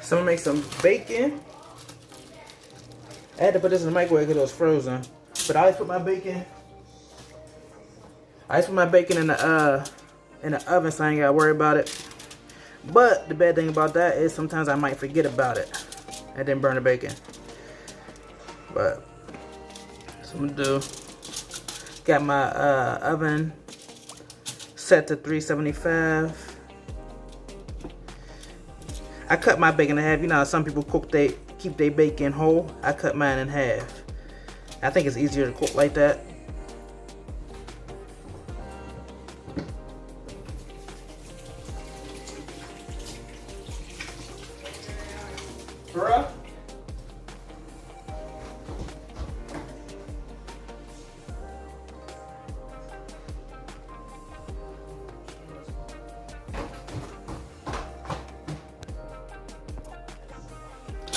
So I'm gonna make some bacon. I had to put this in the microwave because it was frozen. But I always put my bacon. In the oven, so I ain't gotta worry about it. But the bad thing about that is sometimes I might forget about it and then burn the bacon. But that's what I'm gonna do. Got my oven set to 375. I cut my bacon in half. You know how some people keep their bacon whole. I cut mine in half. I think it's easier to cook like that. Bruh.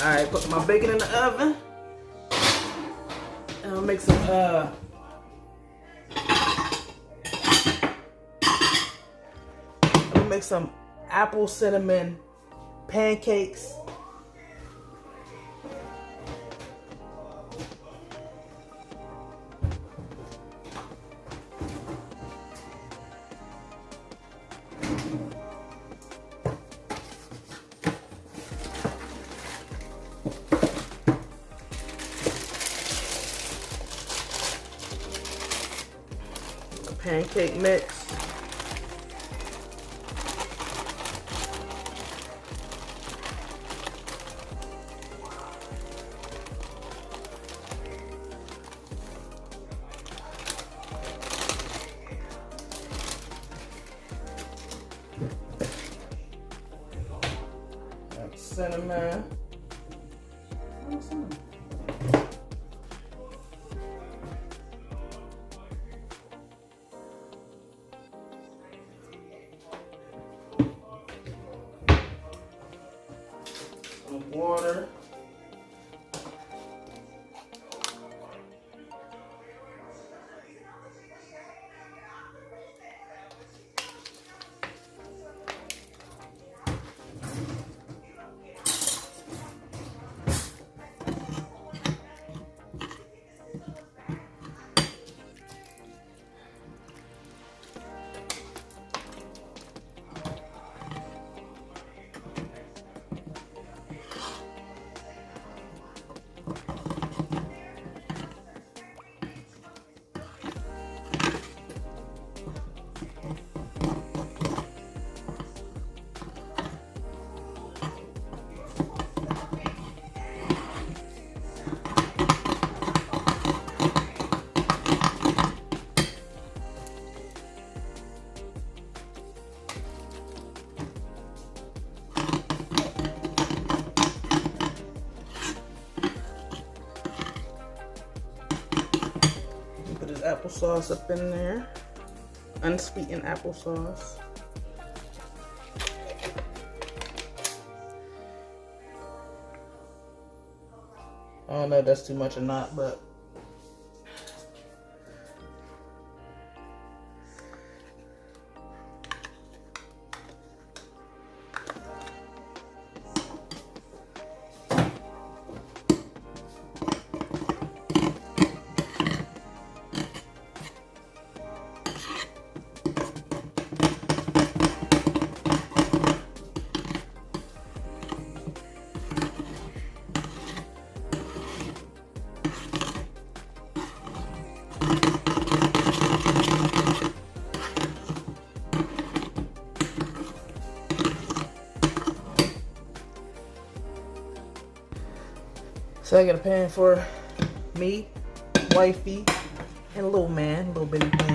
Alright, put my bacon in the oven. And I'll make some apple cinnamon pancakes. Pancake mix. That's cinnamon. Water. Applesauce up in there, unsweetened applesauce. I don't know if that's too much or not, but so I got a pan for me, wifey, and a little man, little baby man.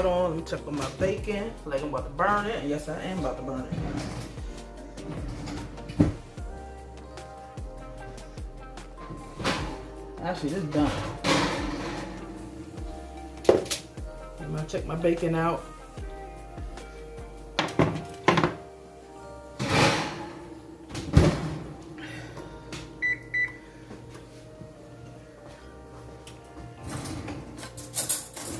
hold on, let me check on my bacon. Like I'm about to burn it. And yes, I am about to burn it. Actually, this is done. I'm gonna check my bacon out.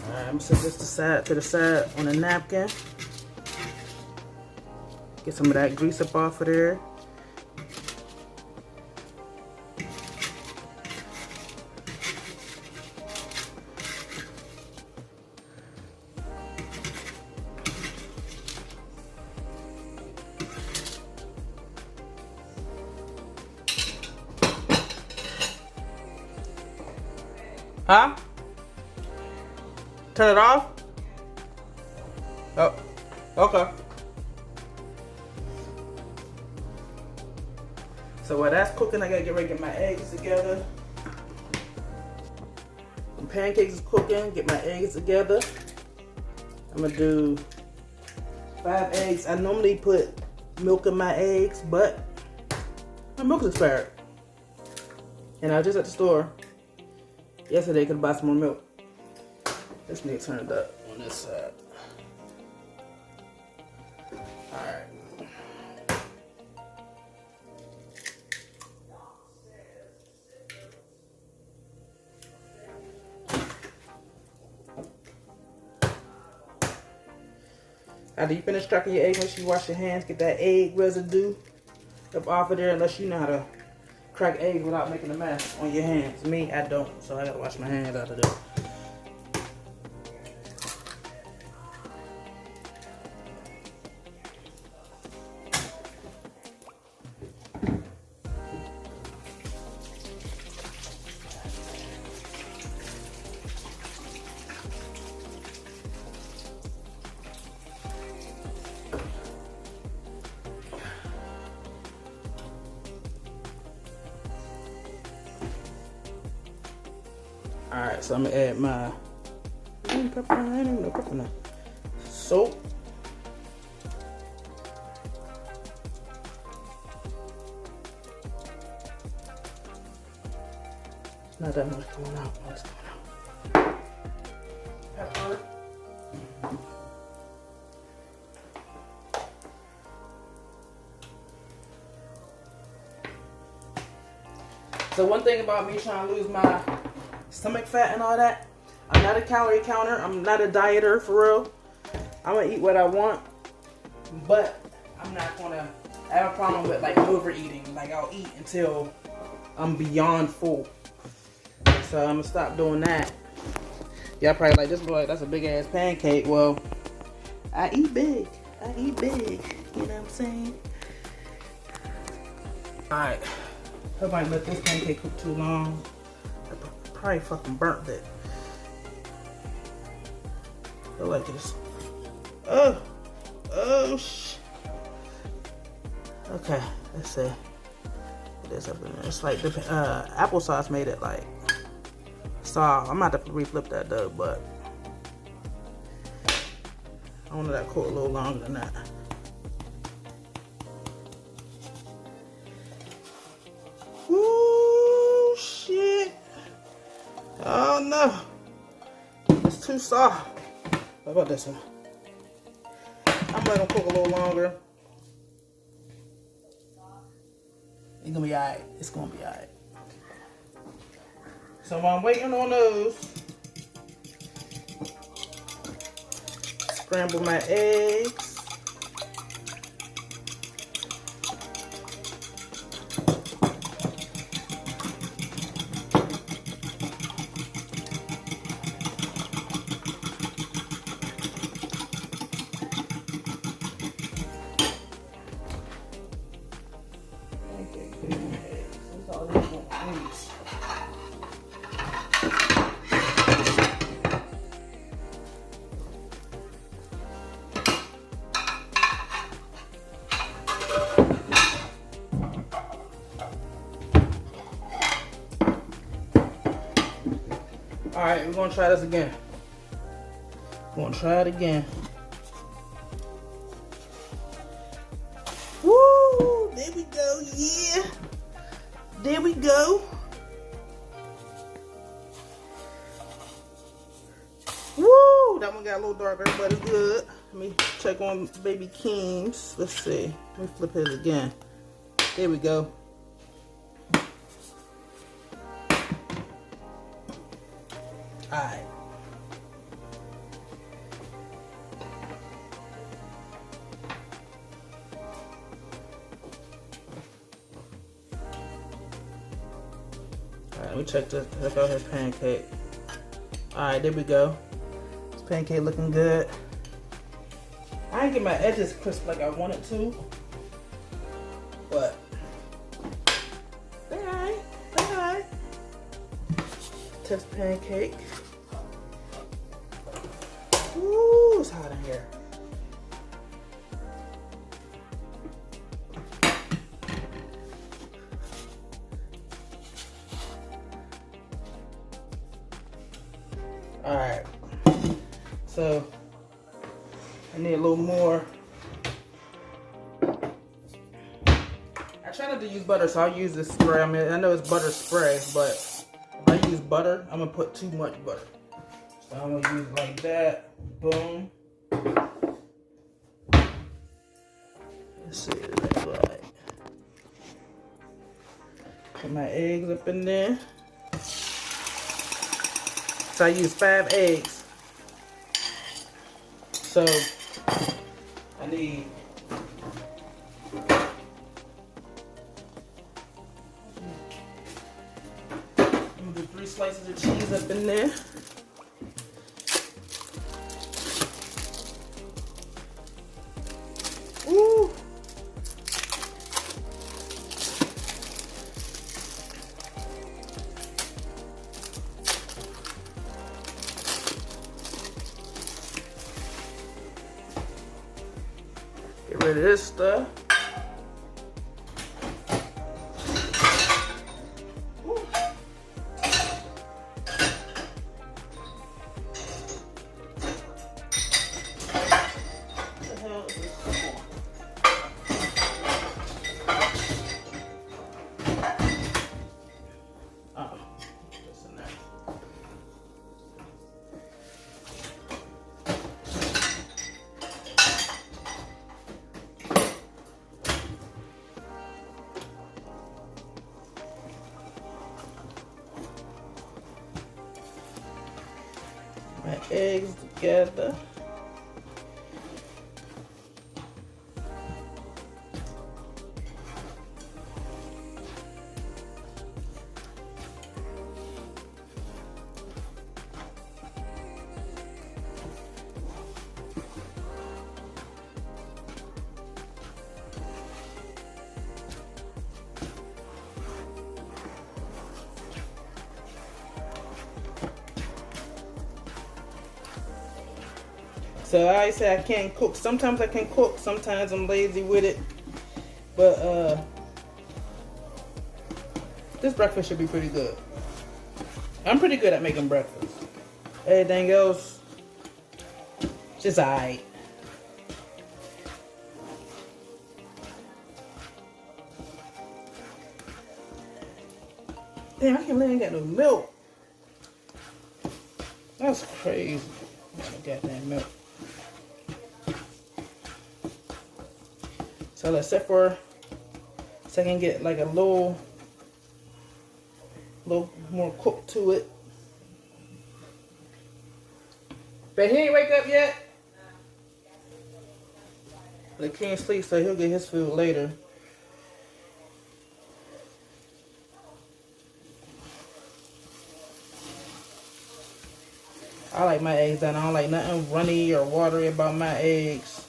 Alright, I'm gonna set this to the side on a napkin. Get some of that grease up off of there. Huh? Turn it off? Oh, okay. So while that's cooking, I gotta get ready to get my eggs together. When pancakes is cooking, get my eggs together. I'm gonna do 5 eggs. I normally put milk in my eggs, but my milk is expired. And I was just at the store yesterday, could buy some more milk. This need to turn it up on this side. Alright. After you finish cracking your eggs, make sure you wash your hands, get that egg residue up off of there, unless you know how to crack eggs without making a mess on your hands. Me, I don't, so I gotta wash my hands out of there. Alright, so I'm gonna add my soap. Not that much going out. What's going on? Pepper. So one thing about me trying to lose my stomach fat and all that, I'm not a calorie counter. I'm not a dieter for real. I'm gonna eat what I want, but I'm not gonna. I have a problem with like overeating. Like I'll eat until I'm beyond full. So I'm gonna stop doing that. Y'all probably like this boy. That's a big ass pancake. Well, I eat big. I eat big. You know what I'm saying? All right. Hope I let this pancake cook too long. I probably fucking burnt it. I like this. Oh, shh. Okay, let's see. Put this up in there. It's like the applesauce made it like soft. I'm about to reflip that though, but I wanted that cook a little longer than that. Ooh, shit. Oh no. It's too soft. What about this one? I'm gonna let them cook a little longer. It's gonna be alright. It's gonna be alright. So while I'm waiting on those, scramble my eggs. Alright, we're gonna try this again. Gonna try it again. Woo! There we go. Yeah. There we go. Woo! That one got a little darker, but it's good. Let me check on baby Keem's. Let's see. Let me flip his again. There we go. Alright. Alright, let me check out his pancake. Alright, there we go. This pancake looking good. I didn't get my edges crisp like I wanted to, but they alright. They alright. Test pancake. Ooh, it's hot in here. Alright, so I need a little more. I try not to use butter, so I'll use this spray. I mean, I know it's butter spray, but if I use butter, I'm gonna put too much butter. So I'm gonna use it like that. Boom. Let's see what it looks like. Put my eggs up in there. So I use 5 eggs. So I need I'm gonna do 3 slices of cheese up in there. Ooh. Get rid of this stuff. Ooh. What the hell is this for? Oh, this in there. My eggs together. So I say I can't cook. Sometimes I can cook, sometimes I'm lazy with it. But this breakfast should be pretty good. I'm pretty good at making breakfast. Everything else, just alright. Damn, I can't believe I ain't got no milk. That's crazy. I got that milk. So let's set for so I can get like a little more cooked to it. But he ain't wake up yet. The king sleeps, so he'll get his food later. I like my eggs done. I don't like nothing runny or watery about my eggs.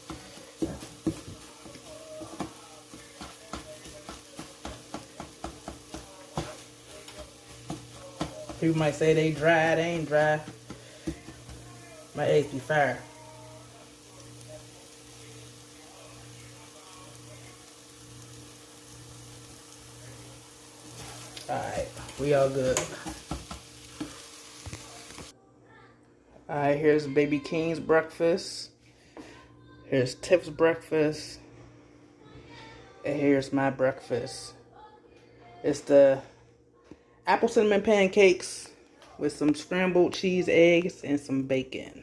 People might say they dry, they ain't dry. My eggs be fire. Alright, we all good. Alright, here's Baby King's breakfast. Here's Tip's breakfast. And here's my breakfast. It's the apple cinnamon pancakes with some scrambled cheese eggs and some bacon.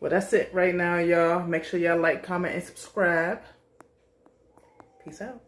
Well, that's it right now, y'all. Make sure y'all like, comment, and subscribe. Peace out.